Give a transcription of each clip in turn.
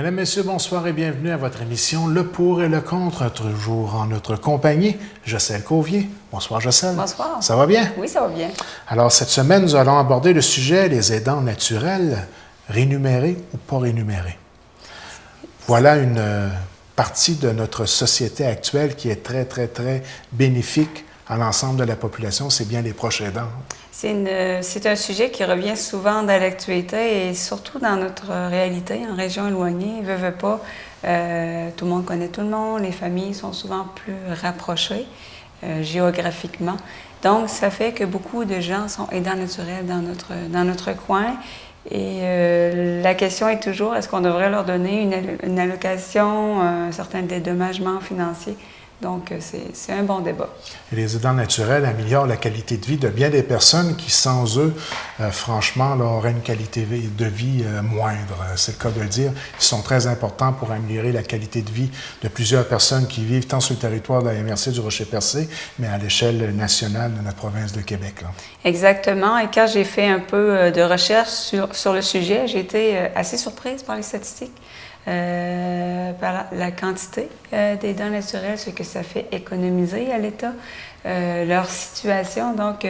Mesdames, Messieurs, bonsoir et bienvenue à votre émission Le pour et le contre, toujours en notre compagnie, Jocelyne Cauvier. Bonsoir, Jocelyne. Bonsoir. Ça va bien? Oui, ça va bien. Alors, cette semaine, nous allons aborder le sujet des aidants naturels, rémunérés ou pas rémunérés. Voilà une partie de notre société actuelle qui est très bénéfique à l'ensemble de la population, c'est bien les proches aidants. C'est un sujet qui revient souvent dans l'actualité et surtout dans notre réalité en région éloignée. Veut pas, tout le monde connaît tout le monde, les familles sont souvent plus rapprochées géographiquement. Donc, ça fait que beaucoup de gens sont aidants naturels dans notre coin. Et la question est toujours, est-ce qu'on devrait leur donner une allocation, un certain dédommagement financier? Donc, c'est un bon débat. Et les aidants naturels améliorent la qualité de vie de bien des personnes qui, sans eux, franchement, là, auraient une qualité de vie moindre. C'est le cas de le dire. Ils sont très importants pour améliorer la qualité de vie de plusieurs personnes qui vivent tant sur le territoire de la MRC du Rocher-Percé, mais à l'échelle nationale de notre province de Québec. Là. Exactement. Et quand j'ai fait un peu de recherche sur le sujet, j'ai été assez surprise par les statistiques. Par la quantité d'aidants naturels, ce que ça fait économiser à l'État, leur situation. Donc,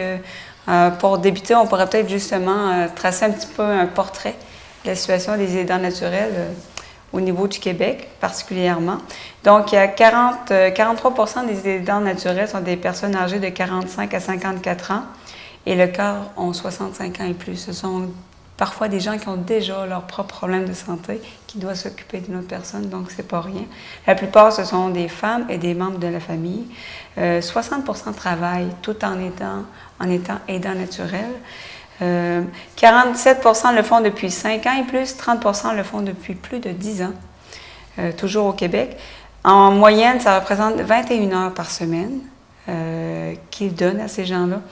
pour débuter, on pourrait peut-être justement tracer un petit peu un portrait de la situation des aidants naturels au niveau du Québec, particulièrement. Donc, il y a 43% des aidants naturels sont des personnes âgées de 45 à 54 ans et le quart ont 65 ans et plus. Ce sont parfois des gens qui ont déjà leurs propres problèmes de santé, qui doivent s'occuper d'une autre personne, donc c'est pas rien. La plupart, ce sont des femmes et des membres de la famille. 60% travaillent tout en étant aidants naturels. 47% le font depuis 5 ans et plus, 30% le font depuis plus de 10 ans, toujours au Québec. En moyenne, ça représente 21 heures par semaine qu'ils donnent à ces gens-là.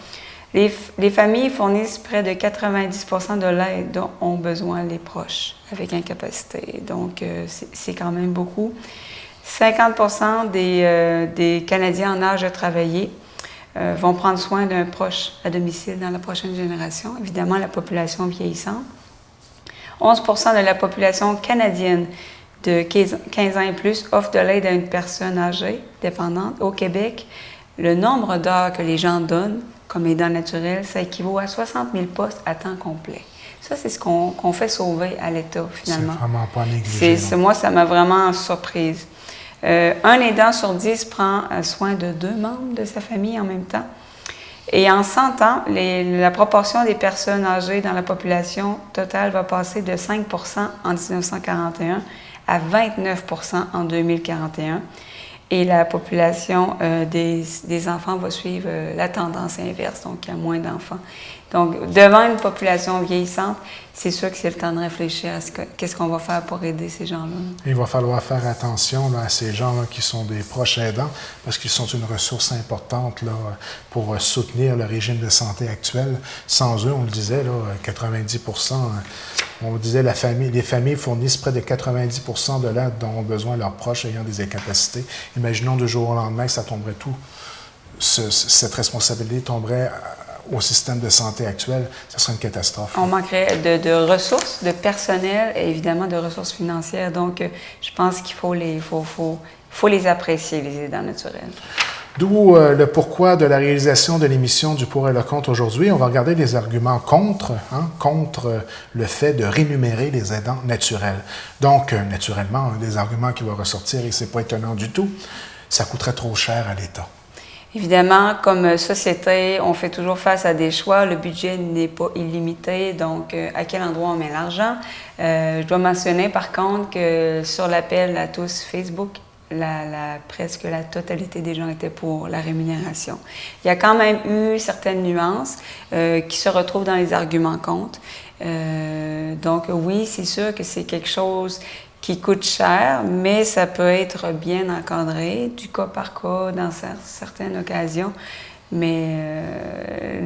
Les familles fournissent près de 90% de l'aide dont ont besoin les proches avec incapacité. Donc, c'est quand même beaucoup. 50% des Canadiens en âge de travailler vont prendre soin d'un proche à domicile dans la prochaine génération. Évidemment, la population vieillissante. 11% de la population canadienne de 15 ans et plus offre de l'aide à une personne âgée dépendante. Au Québec, le nombre d'heures que les gens donnent comme aidant naturel, ça équivaut à 60 000 postes à temps complet. Ça, c'est ce qu'on fait sauver à l'État, finalement. C'est vraiment pas négligé. Moi, ça m'a vraiment surprise. Un aidant sur 10 prend soin de 2 membres de sa famille en même temps. Et en 100 ans, la proportion des personnes âgées dans la population totale va passer de 5 % en 1941 à 29 % en 2041. Et la population des enfants va suivre la tendance inverse, donc il y a moins d'enfants. Donc, devant une population vieillissante, c'est sûr que c'est le temps de réfléchir à qu'est-ce qu'on va faire pour aider ces gens-là. Il va falloir faire attention là, à ces gens là, qui sont des proches aidants, parce qu'ils sont une ressource importante là, pour soutenir le régime de santé actuel. Sans eux, on le disait, là, 90%, on disait les familles fournissent près de 90% de l'aide dont ont besoin leurs proches ayant des incapacités. Imaginons du jour au lendemain que ça tomberait tout. Cette responsabilité tomberait au système de santé actuel, ce serait une catastrophe. On manquerait de ressources, de personnel et évidemment de ressources financières. Donc, je pense qu'il faut les apprécier, les aidants naturels. D'où le pourquoi de la réalisation de l'émission du Pour et le contre aujourd'hui. On va regarder les arguments contre le fait de rémunérer les aidants naturels. Donc, naturellement, un des arguments qui va ressortir, et c'est pas étonnant du tout, ça coûterait trop cher à l'État. Évidemment, comme société, on fait toujours face à des choix. Le budget n'est pas illimité, donc à quel endroit on met l'argent? Je dois mentionner par contre que sur l'appel à tous Facebook, presque la totalité des gens étaient pour la rémunération. Il y a quand même eu certaines nuances qui se retrouvent dans les arguments contre. Donc oui, c'est sûr que c'est quelque chose qui coûte cher, mais ça peut être bien encadré, du cas par cas, dans certaines occasions. Mais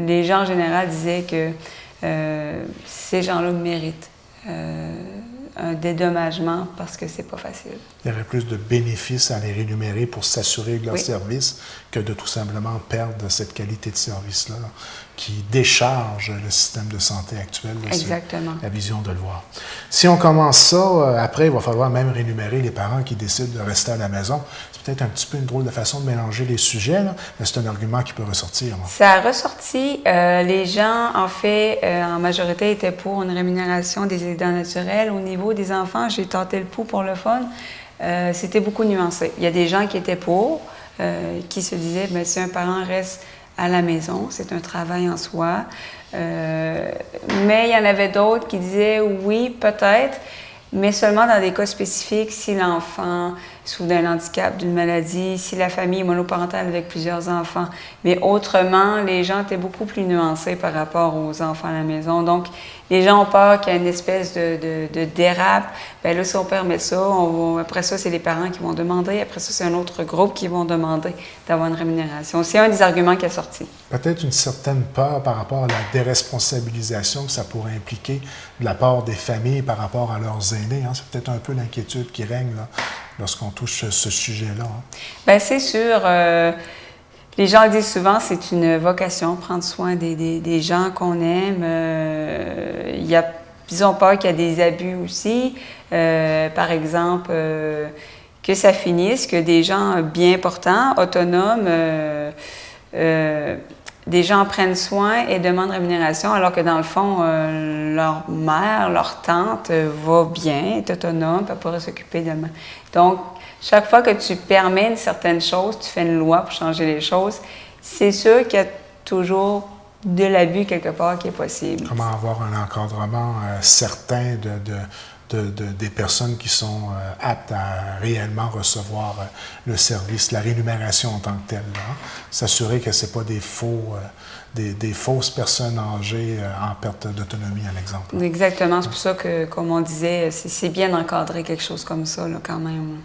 les gens en général disaient que ces gens-là méritent un dédommagement parce que c'est pas facile. Il y aurait plus de bénéfices à les rémunérer pour s'assurer de leur service que de tout simplement perdre cette qualité de service-là qui décharge le système de santé actuel. Là, exactement. C'est la vision de le voir. Si on commence ça, après, il va falloir même rémunérer les parents qui décident de rester à la maison. C'est peut-être un petit peu une drôle de façon de mélanger les sujets, là, mais c'est un argument qui peut ressortir. Là. Ça a ressorti. Les gens, en fait, en majorité, étaient pour une rémunération des aidants naturels. Au niveau des enfants, j'ai tenté le pouls pour le fun. C'était beaucoup nuancé. Il y a des gens qui étaient pour, qui se disaient, bien, si un parent reste à la maison, c'est un travail en soi. Mais il y en avait d'autres qui disaient, oui, peut-être, mais seulement dans des cas spécifiques, si l'enfant souffre d'un handicap, d'une maladie, si la famille est monoparentale avec plusieurs enfants. Mais autrement, les gens étaient beaucoup plus nuancés par rapport aux enfants à la maison. Donc, les gens ont peur qu'il y ait une espèce de dérape. Bien là, si on permet ça, après ça, c'est les parents qui vont demander. Après ça, c'est un autre groupe qui vont demander d'avoir une rémunération. C'est un des arguments qui est sorti. Peut-être une certaine peur par rapport à la déresponsabilisation que ça pourrait impliquer de la part des familles par rapport à leurs aînés. Hein. C'est peut-être un peu l'inquiétude qui règne là, lorsqu'on touche ce sujet-là. Hein. Bien, c'est sûr. Les gens le disent souvent, c'est une vocation, prendre soin des gens qu'on aime. Ils ont peur qu'il y a des abus aussi. Par exemple, que ça finisse, que des gens bien portants, autonomes, des gens prennent soin et demandent rémunération, alors que dans le fond, leur mère, leur tante va bien, est autonome, elle pourrait s'occuper d'elle. Donc, chaque fois que tu permets une certaine chose, tu fais une loi pour changer les choses, c'est sûr qu'il y a toujours de l'abus quelque part qui est possible. Comment avoir un encadrement certain des personnes qui sont aptes à réellement recevoir le service, la rémunération en tant que telle. Hein? S'assurer que ce n'est pas des fausses personnes âgées en perte d'autonomie, à l'exemple. Exactement. C'est pour ça que, comme on disait, c'est bien d'encadrer quelque chose comme ça, là, quand même.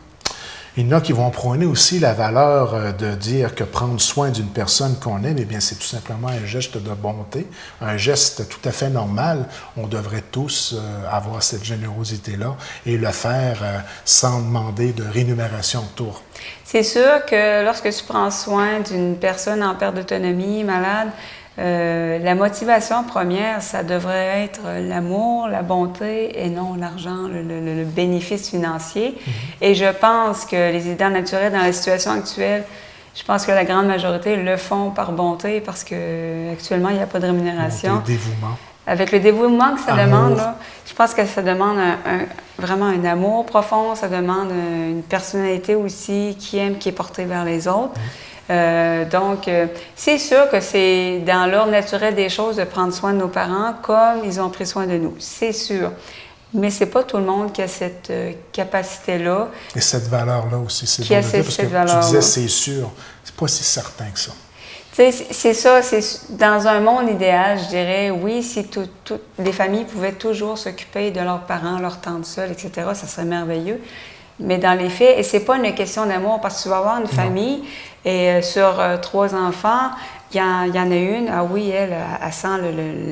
Il y en a qui vont prôner aussi la valeur de dire que prendre soin d'une personne qu'on aime, eh bien, c'est tout simplement un geste de bonté, un geste tout à fait normal. On devrait tous avoir cette générosité-là et le faire sans demander de rémunération autour. C'est sûr que lorsque tu prends soin d'une personne en perte d'autonomie, malade, la motivation première, ça devrait être l'amour, la bonté et non l'argent, le bénéfice financier. Mm-hmm. Et je pense que les aidants naturels dans la situation actuelle, je pense que la grande majorité le font par bonté parce qu'actuellement, il n'y a pas de rémunération. Bonté, dévouement. Avec le dévouement que ça demande, là, je pense que ça demande vraiment un amour profond, ça demande une personnalité aussi qui aime, qui est portée vers les autres. Donc, c'est sûr que c'est dans l'ordre naturel des choses de prendre soin de nos parents comme ils ont pris soin de nous, c'est sûr. Mais c'est pas tout le monde qui a cette capacité-là. Et cette valeur-là aussi, c'est bon de dire, parce que tu disais c'est sûr, c'est pas si certain que ça. C'est ça, dans un monde idéal, je dirais, oui, si les familles pouvaient toujours s'occuper de leurs parents, leurs tantes seules, etc., ça serait merveilleux. Mais dans les faits, et c'est pas une question d'amour, parce que tu vas avoir une famille, et sur 3 enfants, il y en a une, ah oui, elle sent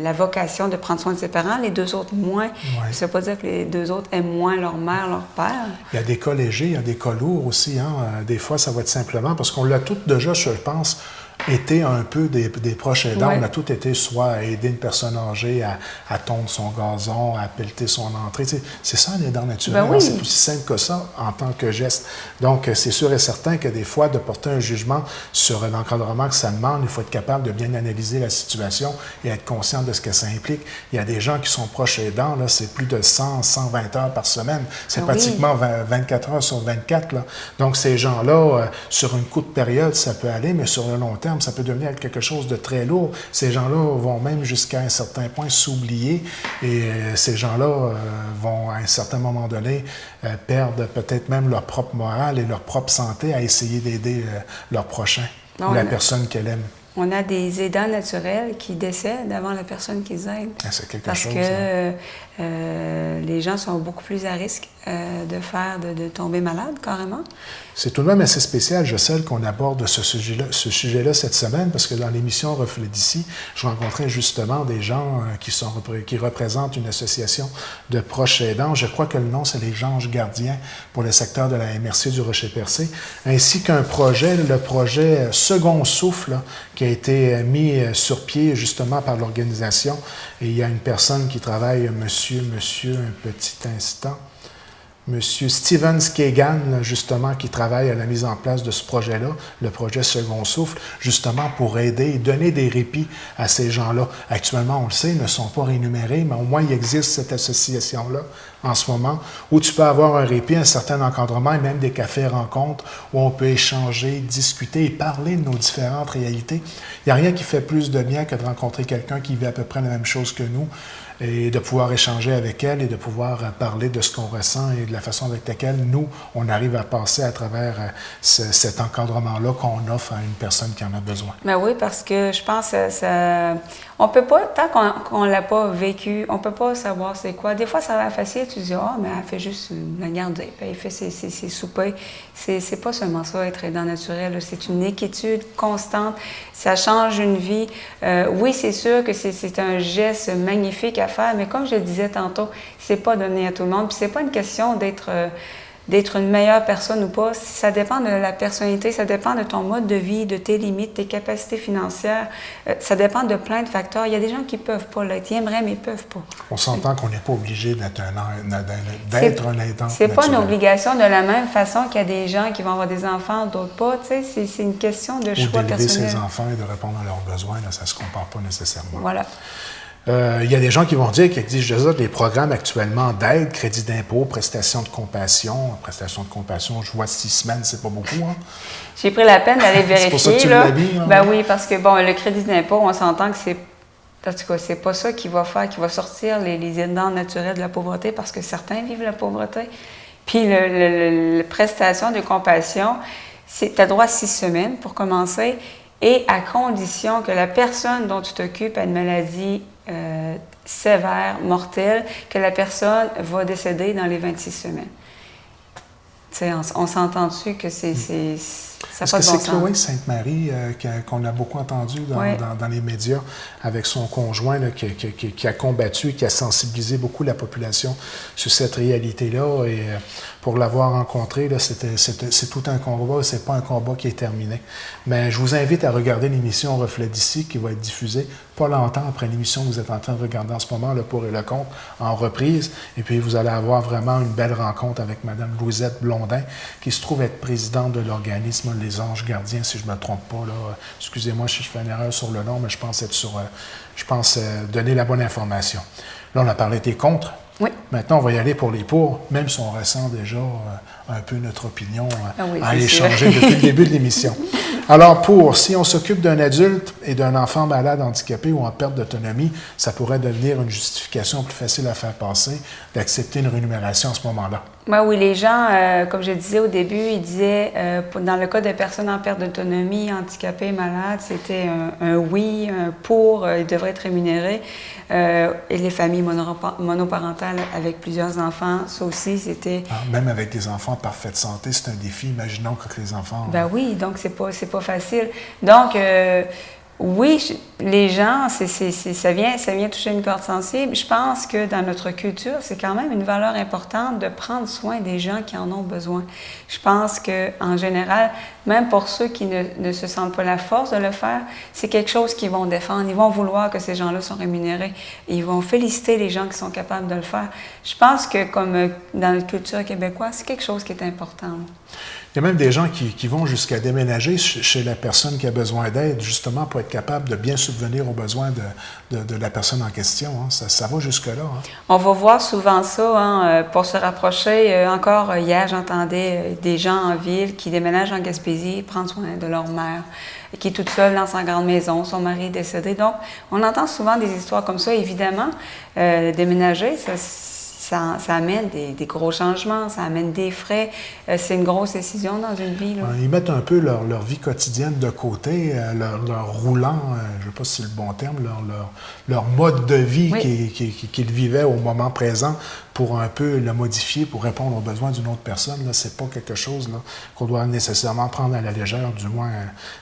la vocation de prendre soin de ses parents, les 2 autres moins. Ouais. Ça ne veut pas dire que les 2 autres aiment moins leur mère, leur père. Il y a des cas légers, il y a des cas lourds aussi. Hein? Des fois, ça va être simplement, parce qu'on l'a tous déjà, je pense, été un peu des proches aidants. Ouais. On a tous été soit à aider une personne âgée à tondre son gazon, à pelleter son entrée. C'est ça, un aidant naturel. Ben oui. C'est aussi simple que ça en tant que geste. Donc, c'est sûr et certain que des fois, de porter un jugement sur l'encadrement que ça demande, il faut être capable de bien analyser la situation et être conscient de ce que ça implique. Il y a des gens qui sont proches aidants, là, c'est plus de 100, 120 heures par semaine. C'est pratiquement 24 heures sur 24. Là. Donc, ces gens-là, sur une courte période, ça peut aller, mais sur le long terme, ça peut devenir quelque chose de très lourd. Ces gens-là vont même jusqu'à un certain point s'oublier et ces gens-là vont à un certain moment donné perdre peut-être même leur propre morale et leur propre santé à essayer d'aider leur prochain ou la personne qu'elle aime. on a des aidants naturels qui décèdent avant la personne qu'ils aident. C'est quelque parce chose. que les gens sont beaucoup plus à risque de tomber malade, carrément. C'est tout de même assez spécial, je sais, qu'on aborde ce sujet-là cette semaine, parce que dans l'émission Reflet d'ici, je rencontrais justement des gens qui représentent une association de proches aidants. Je crois que le nom, c'est les Anges Gardiens pour le secteur de la MRC du Rocher-Percé, ainsi qu'un projet, le projet Second Souffle, là, qui a été mis sur pied justement par l'organisation. Et il y a une personne qui travaille, monsieur, un petit instant, Monsieur Steven Skegan, justement, qui travaille à la mise en place de ce projet-là, le projet Second Souffle, justement pour aider et donner des répits à ces gens-là. Actuellement, on le sait, ils ne sont pas rémunérés, mais au moins il existe cette association-là en ce moment où tu peux avoir un répit, un certain encadrement et même des cafés-rencontres où on peut échanger, discuter et parler de nos différentes réalités. Il n'y a rien qui fait plus de bien que de rencontrer quelqu'un qui vit à peu près la même chose que nous et de pouvoir échanger avec elle et de pouvoir parler de ce qu'on ressent et de la façon avec laquelle nous, on arrive à passer à travers cet encadrement-là qu'on offre à une personne qui en a besoin. Ben oui, parce que je pense que ça... On peut pas, tant qu'on l'a pas vécu, on peut pas savoir c'est quoi. Des fois, ça va facile, tu dis, mais elle fait juste la garder, puis elle fait ses soupers. C'est pas seulement ça, être aidant naturel, c'est une inquiétude constante, ça change une vie. Oui, c'est sûr que c'est un geste magnifique à faire, mais comme je le disais tantôt, c'est pas donné à tout le monde, puis c'est pas une question d'être une meilleure personne ou pas. Ça dépend de la personnalité, ça dépend de ton mode de vie, de tes limites, tes capacités financières. Ça dépend de plein de facteurs. Il y a des gens qui ne peuvent pas l'être. Ils aimeraient, mais ils ne peuvent pas. On s'entend qu'on n'est pas obligé d'être un aidant. C'est pas une obligation de la même façon qu'il y a des gens qui vont avoir des enfants, d'autres pas. Tu sais, c'est une question de choix personnel. Ou d'élever ses enfants et de répondre à leurs besoins, là, ça ne se compare pas nécessairement. Voilà. Il y a des gens qui vont dire qu'il existe déjà des programmes actuellement d'aide, crédit d'impôt, prestations de compassion. Prestations de compassion, je vois 6 semaines, c'est pas beaucoup. Hein? J'ai pris la peine d'aller vérifier. C'est pour ça que tu l'as mis, hein? Ben oui, parce que bon, le crédit d'impôt, on s'entend que c'est... En tout cas, c'est pas ça qui va sortir les aidants naturels de la pauvreté, parce que certains vivent la pauvreté. Puis la prestation de compassion, tu as droit à 6 semaines pour commencer, et à condition que la personne dont tu t'occupes a une maladie sévère, mortelle, que la personne va décéder dans les 26 semaines. T'sais, on s'entend dessus que ça n'a pas de bon sens. Est-ce que c'est Chloé Sainte-Marie qu'on a beaucoup entendu dans les médias avec son conjoint là, qui a combattu et qui a sensibilisé beaucoup la population sur cette réalité-là? Et pour l'avoir rencontré, là, c'est tout un combat, c'est pas un combat qui est terminé. Mais je vous invite à regarder l'émission Reflet d'ici qui va être diffusée pas longtemps après l'émission que vous êtes en train de regarder en ce moment, le pour et le contre, en reprise. Et puis, vous allez avoir vraiment une belle rencontre avec Mme Louisette Blondin, qui se trouve être présidente de l'organisme Les Anges Gardiens, si je ne me trompe pas. Là. Excusez-moi si je fais une erreur sur le nom, mais je pense donner la bonne information. Là, on a parlé des contre. Oui. Maintenant, on va y aller pour les pour, même si on ressent déjà un peu notre opinion à échanger depuis le début de l'émission. Alors, si on s'occupe d'un adulte et d'un enfant malade, handicapé ou en perte d'autonomie, ça pourrait devenir une justification plus facile à faire passer d'accepter une rémunération à ce moment-là. Oui, les gens, comme je disais au début, ils disaient, dans le cas de personnes en perte d'autonomie, handicapées, malades, c'était un oui, un pour, ils devraient être rémunérés. Et les familles monoparentales avec plusieurs enfants, ça aussi, c'était... Même avec des enfants en parfaite santé, c'est un défi. Imaginons que les enfants... Oui, donc c'est pas facile. Donc... oui, les gens, ça vient toucher une corde sensible. Je pense que dans notre culture, c'est quand même une valeur importante de prendre soin des gens qui en ont besoin. Je pense qu'en général, même pour ceux qui ne se sentent pas la force de le faire, c'est quelque chose qu'ils vont défendre. Ils vont vouloir que ces gens-là soient rémunérés. Et ils vont féliciter les gens qui sont capables de le faire. Je pense que, comme dans notre culture québécoise, c'est quelque chose qui est important. Il y a même des gens qui vont jusqu'à déménager chez la personne qui a besoin d'aide, justement pour être capable de bien subvenir aux besoins de la personne en question. Hein. Ça va jusque-là. Hein. On va voir souvent ça pour se rapprocher. Encore hier, j'entendais des gens en ville qui déménagent en Gaspésie, prendre soin de leur mère, qui est toute seule dans sa grande maison, son mari est décédé. Donc, on entend souvent des histoires comme ça. Évidemment, déménager, ça amène des gros changements, ça amène des frais. C'est une grosse décision dans une vie. Là. Ils mettent un peu leur vie quotidienne de côté, leur roulant, je ne sais pas si c'est le bon terme, leur mode de vie qu'ils vivaient au moment présent pour un peu le modifier, pour répondre aux besoins d'une autre personne. Ce n'est pas quelque chose qu'on doit nécessairement prendre à la légère, du moins,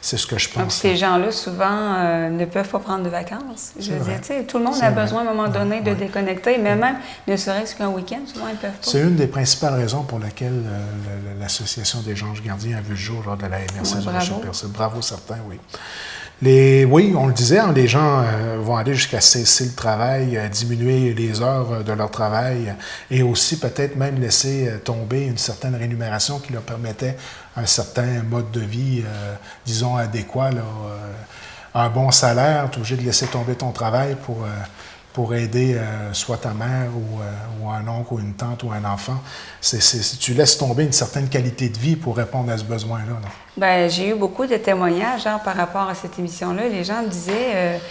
c'est ce que je pense. Ces gens-là, souvent, ne peuvent pas prendre de vacances. Je veux dire, tout le monde a besoin, à un moment donné, de déconnecter, mais même, ne serait-ce qu'un week-end, souvent, ils ne peuvent pas. C'est une des principales raisons pour laquelle l'Association des anges gardiens a vu le jour lors de la MRC de Rochelle-Percé. Bravo, certains, oui. Oui, on le disait, les gens vont aller jusqu'à cesser le travail, diminuer les heures de leur travail et aussi peut-être même laisser tomber une certaine rémunération qui leur permettait un certain mode de vie, disons, adéquat, un bon salaire. Tu es obligé de laisser tomber ton travail pour aider soit ta mère ou un oncle ou une tante ou un enfant. Tu laisses tomber une certaine qualité de vie pour répondre à ce besoin-là. Bien, j'ai eu beaucoup de témoignages par rapport à cette émission-là. Les gens me disaient,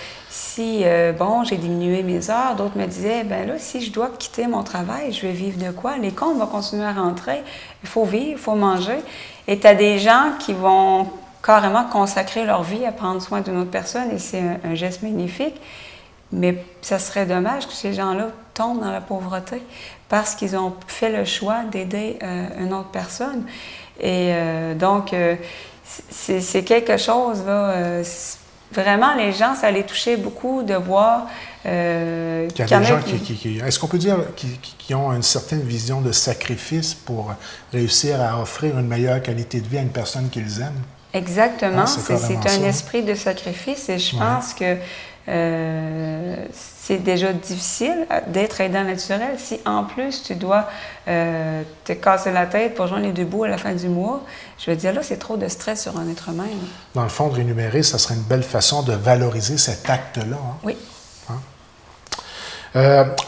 j'ai diminué mes heures. D'autres me disaient, bien là, si je dois quitter mon travail, je vais vivre de quoi? Les comptes vont continuer à rentrer. Il faut vivre, il faut manger. Et tu as des gens qui vont carrément consacrer leur vie à prendre soin d'une autre personne et c'est un geste magnifique. Mais ça serait dommage que ces gens-là tombent dans la pauvreté parce qu'ils ont fait le choix d'aider une autre personne. Et donc, c'est quelque chose, là, vraiment, les gens, ça les touchait beaucoup de voir... Il y a des gens est-ce qu'on peut dire qui ont une certaine vision de sacrifice pour réussir à offrir une meilleure qualité de vie à une personne qu'ils aiment? Exactement. C'est un esprit de sacrifice et je pense que c'est déjà difficile d'être aidant naturel. Si en plus tu dois te casser la tête pour joindre les deux bouts à la fin du mois, je veux dire là, c'est trop de stress sur un être humain. Là. Dans le fond, de rémunérer, ça serait une belle façon de valoriser cet acte-là. Hein? Oui.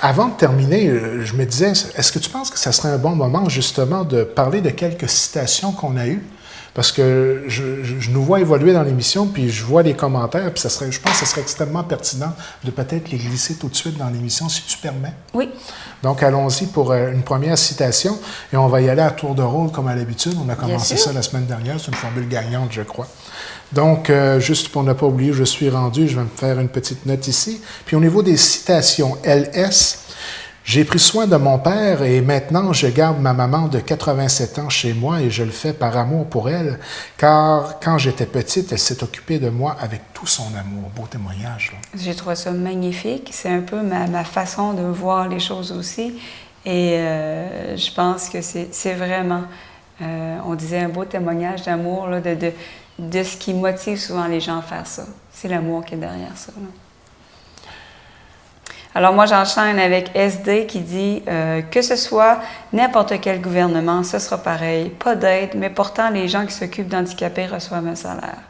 Avant de terminer, je me disais, est-ce que tu penses que ça serait un bon moment justement de parler de quelques citations qu'on a eues? Parce que je nous vois évoluer dans l'émission, puis je vois les commentaires, puis je pense que ce serait extrêmement pertinent de peut-être les glisser tout de suite dans l'émission, si tu permets. Oui. Donc, allons-y pour une première citation, et on va y aller à tour de rôle, comme à l'habitude. On a commencé ça la semaine dernière, c'est une formule gagnante, je crois. Donc, juste pour ne pas oublier, je suis rendu, je vais me faire une petite note ici. Puis au niveau des citations LS, j'ai pris soin de mon père et maintenant je garde ma maman de 87 ans chez moi et je le fais par amour pour elle, car quand j'étais petite, elle s'est occupée de moi avec tout son amour. Beau témoignage, là. J'ai trouvé ça magnifique. C'est un peu ma façon de voir les choses aussi. Et je pense que c'est vraiment, on disait, un beau témoignage d'amour, là, de ce qui motive souvent les gens à faire ça. C'est l'amour qui est derrière ça. Là. Alors moi, j'enchaîne avec SD qui dit que ce soit n'importe quel gouvernement, ce sera pareil, pas d'aide, mais pourtant les gens qui s'occupent d'handicapés reçoivent un salaire.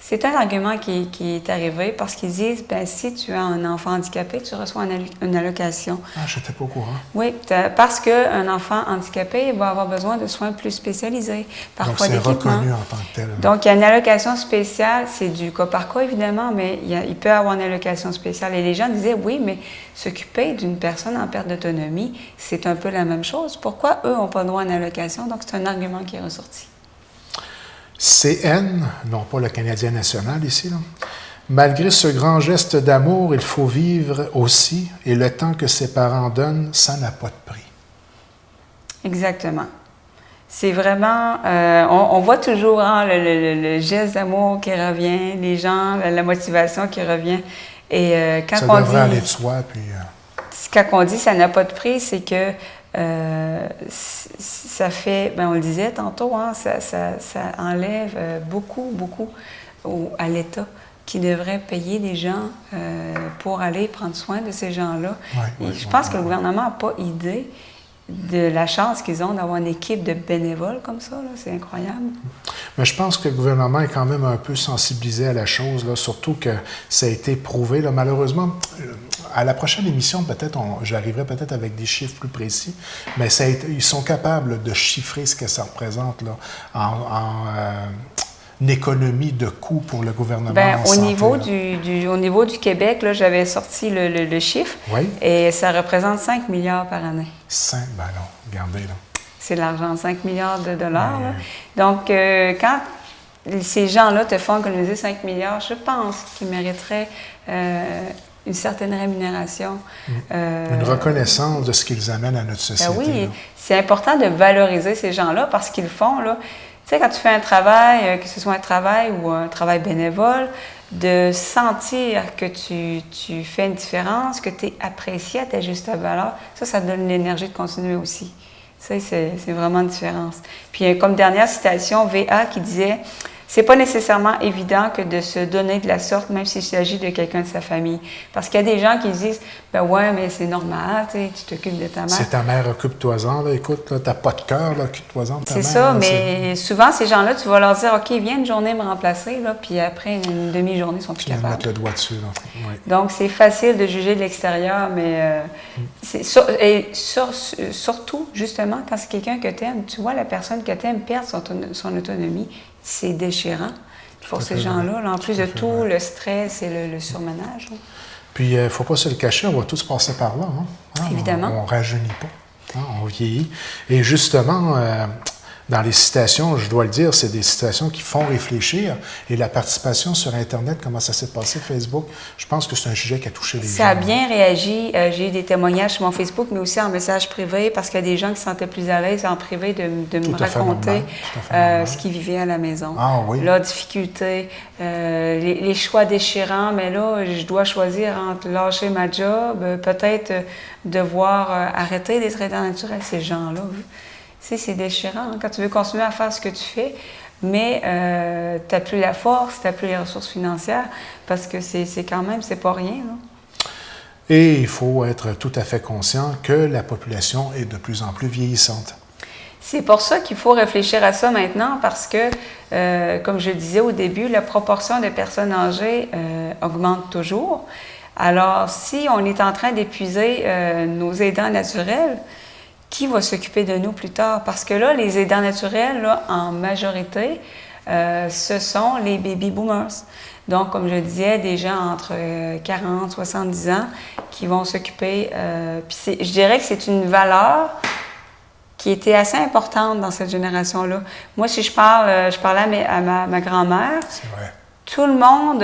C'est un argument qui est arrivé parce qu'ils disent, bien, si tu as un enfant handicapé, tu reçois une allocation. Ah, je n'étais pas au courant. Oui, parce qu'un enfant handicapé va avoir besoin de soins plus spécialisés, parfois d'équipements. Donc, c'est reconnu en tant que tel. Donc, il y a une allocation spéciale, c'est du cas par cas, évidemment, mais il peut y avoir une allocation spéciale. Et les gens disaient, oui, mais s'occuper d'une personne en perte d'autonomie, c'est un peu la même chose. Pourquoi eux n'ont pas droit à une allocation? Donc, c'est un argument qui est ressorti. CN, non pas le Canadien national ici, là. Malgré ce grand geste d'amour, il faut vivre aussi, et le temps que ses parents donnent, ça n'a pas de prix. Exactement. C'est vraiment, on voit toujours le geste d'amour qui revient, les gens, la motivation qui revient. Et quand ça on devrait dit, aller de soi, puis... Quand on dit ça n'a pas de prix, c'est que ça fait, on le disait tantôt, hein, ça enlève beaucoup à l'État qui devrait payer des gens pour aller prendre soin de ces gens-là. Je pense que le gouvernement n'a pas idée de la chance qu'ils ont d'avoir une équipe de bénévoles comme ça. C'est incroyable. Mais je pense que le gouvernement est quand même un peu sensibilisé à la chose, là, surtout que ça a été prouvé. Là, malheureusement, à la prochaine émission, peut-être, j'arriverai peut-être avec des chiffres plus précis, mais ils sont capables de chiffrer ce que ça représente là, économie de coûts pour le gouvernement Bien, en au santé, niveau là? au niveau du Québec, là, j'avais sorti le chiffre Oui. et ça représente 5 milliards par année. Ben non, regardez, là. C'est de l'argent, 5 milliards de dollars. Là. Donc, quand ces gens-là te font économiser 5 milliards, je pense qu'ils mériteraient une certaine rémunération. Une reconnaissance de ce qu'ils amènent à notre société. Ben oui, là. c'est important de valoriser ces gens-là parce qu'ils font, là. Tu sais, quand tu fais un travail, que ce soit un travail ou un travail bénévole, de sentir que tu fais une différence, que tu es apprécié à ta juste valeur, ça donne l'énergie de continuer aussi. Ça, c'est vraiment une différence. Puis, comme dernière citation, V.A. qui disait « C'est pas nécessairement évident que de se donner de la sorte, même s'il s'agit de quelqu'un de sa famille. » Parce qu'il y a des gens qui disent « Ben ouais, mais c'est normal, tu t'occupes de ta mère. » C'est ta mère, occupe-toi-en, là. Écoute, là, t'as pas de cœur, là, occupe-toi-en de ta mère. C'est ça, là, mais souvent, ces gens-là, tu vas leur dire « OK, viens une journée me remplacer, là, puis après, une demi-journée, ils sont plus Tu viens de capables. » mettre le doigt dessus, là. Oui. Donc, c'est facile de juger de l'extérieur, mais surtout, justement, quand c'est quelqu'un que tu aimes, tu vois la personne que tu aimes perdre son autonomie, c'est déchirant pour ces gens-là. Là, en plus de tout, le stress et le surmenage. Là. Puis, il ne faut pas se le cacher, on va tous passer par là. Hein? Évidemment. On ne rajeunit pas, hein? On vieillit. Et justement, dans les citations, je dois le dire, c'est des citations qui font réfléchir. Et la participation sur Internet, comment ça s'est passé, Facebook, je pense que c'est un sujet qui a touché les gens. Ça a bien réagi. J'ai eu des témoignages sur mon Facebook, mais aussi en message privé, parce qu'il y a des gens qui se sentaient plus à l'aise en privé de me raconter ce qu'ils vivaient à la maison. Ah oui. Leurs difficultés, les choix déchirants, mais là, je dois choisir entre lâcher ma job, peut-être devoir arrêter d'être aidant naturel, ces gens-là. Tu sais, c'est déchirant hein, quand tu veux continuer à faire ce que tu fais, mais tu n'as plus la force, tu n'as plus les ressources financières, parce que c'est quand même, c'est pas rien. Là. Et il faut être tout à fait conscient que la population est de plus en plus vieillissante. C'est pour ça qu'il faut réfléchir à ça maintenant, parce que, comme je disais au début, la proportion de personnes âgées augmente toujours. Alors, si on est en train d'épuiser nos aidants naturels, qui va s'occuper de nous plus tard? Parce que là, les aidants naturels, là, en majorité, ce sont les baby boomers. Donc, comme je disais, des gens entre 40, 70 ans qui vont s'occuper. Puis je dirais que c'est une valeur qui était assez importante dans cette génération-là. Moi, si je parlais à ma grand-mère. C'est vrai. Tout le monde,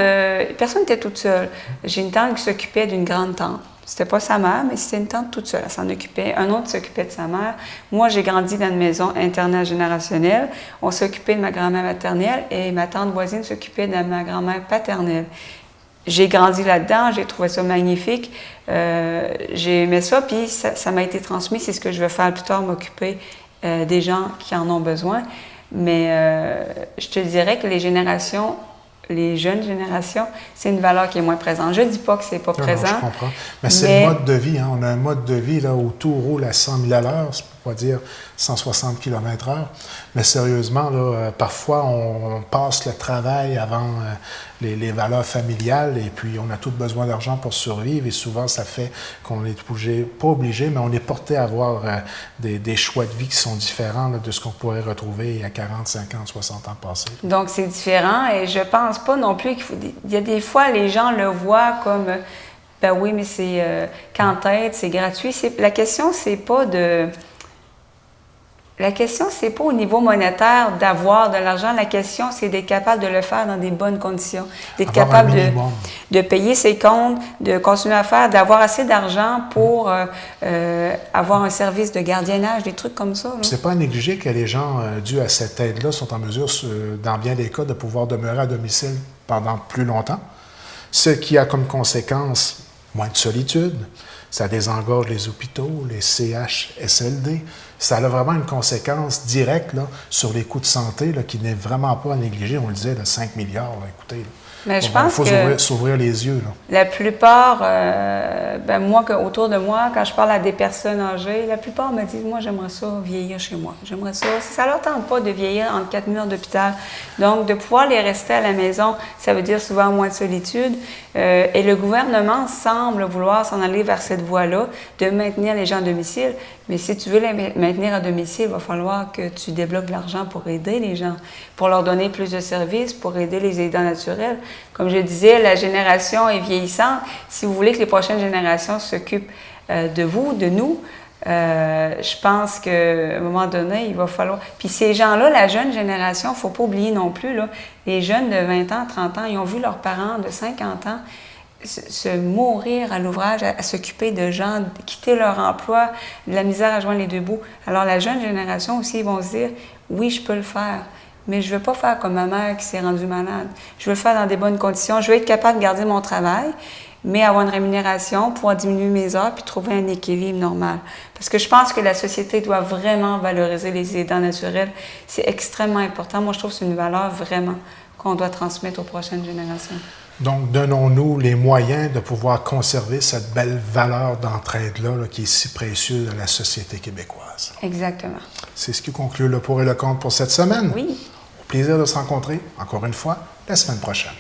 personne n'était toute seule. J'ai une tante qui s'occupait d'une grande tante. C'était pas sa mère, mais c'était une tante toute seule. Elle s'en occupait. Un autre s'occupait de sa mère. Moi, j'ai grandi dans une maison intergénérationnelle. On s'occupait de ma grand-mère maternelle et ma tante voisine s'occupait de ma grand-mère paternelle. J'ai grandi là-dedans, j'ai trouvé ça magnifique. J'ai aimé ça, puis ça m'a été transmis. C'est ce que je veux faire plus tard, m'occuper des gens qui en ont besoin. Mais je te dirais que les jeunes générations, c'est une valeur qui est moins présente. Je ne dis pas que c'est pas présent. Non, je comprends. Mais c'est le mode de vie. Hein. On a un mode de vie là, où tout roule à 100 000 à l'heure, c'est pour pas dire 160 km/h. Mais sérieusement, là, parfois, on passe le travail avant les valeurs familiales et puis on a tous besoin d'argent pour survivre et souvent, ça fait qu'on est pas obligé, mais on est porté à avoir des choix de vie qui sont différents là, de ce qu'on pourrait retrouver il y a 40, 50, 60 ans passés. Donc, c'est différent et je pense pas non plus qu'il faut... Il y a des fois, les gens le voient comme... Ben oui, mais c'est qu'en tête, c'est gratuit. La question, c'est pas de... La question, c'est pas au niveau monétaire d'avoir de l'argent. La question, c'est d'être capable de le faire dans des bonnes conditions. D'être capable de payer ses comptes, de continuer à faire, d'avoir assez d'argent pour avoir un service de gardiennage, des trucs comme ça. C'est pas à négliger que les gens, dus à cette aide-là, sont en mesure, dans bien des cas, de pouvoir demeurer à domicile pendant plus longtemps. Ce qui a comme conséquence moins de solitude. Ça désengorge les hôpitaux, les CHSLD. Ça a vraiment une conséquence directe là, sur les coûts de santé là, qui n'est vraiment pas à négliger. On le disait, là, 5 milliards, là, écoutez. Là. Mais je pense faut s'ouvrir les yeux. Là. La plupart, moi, autour de moi, quand je parle à des personnes âgées, la plupart me disent, moi, j'aimerais ça vieillir chez moi. J'aimerais ça. Ça ne leur tente pas de vieillir entre 4 murs d'hôpital. Donc, de pouvoir les rester à la maison, ça veut dire souvent moins de solitude. Et le gouvernement semble vouloir s'en aller vers cette voie-là de maintenir les gens à domicile. Mais si tu veux les maintenir à domicile, il va falloir que tu débloques de l'argent pour aider les gens, pour leur donner plus de services, pour aider les aidants naturels. Comme je disais, la génération est vieillissante. Si vous voulez que les prochaines générations s'occupent de vous, de nous, je pense qu'à un moment donné, il va falloir... Puis ces gens-là, la jeune génération, il ne faut pas oublier non plus, là, les jeunes de 20 ans, 30 ans, ils ont vu leurs parents de 50 ans se mourir à l'ouvrage, à s'occuper de gens, quitter leur emploi, de la misère à joindre les deux bouts. Alors la jeune génération aussi, ils vont se dire, oui, je peux le faire, mais je ne veux pas faire comme ma mère qui s'est rendue malade. Je veux le faire dans des bonnes conditions. Je veux être capable de garder mon travail, mais avoir une rémunération, pouvoir diminuer mes heures puis trouver un équilibre normal. Parce que je pense que la société doit vraiment valoriser les aidants naturels. C'est extrêmement important. Moi, je trouve que c'est une valeur vraiment qu'on doit transmettre aux prochaines générations. Donc, donnons-nous les moyens de pouvoir conserver cette belle valeur d'entraide-là qui est si précieuse à la société québécoise. Exactement. C'est ce qui conclut le pour et le contre pour cette semaine. Oui. Au plaisir de se rencontrer, encore une fois, la semaine prochaine.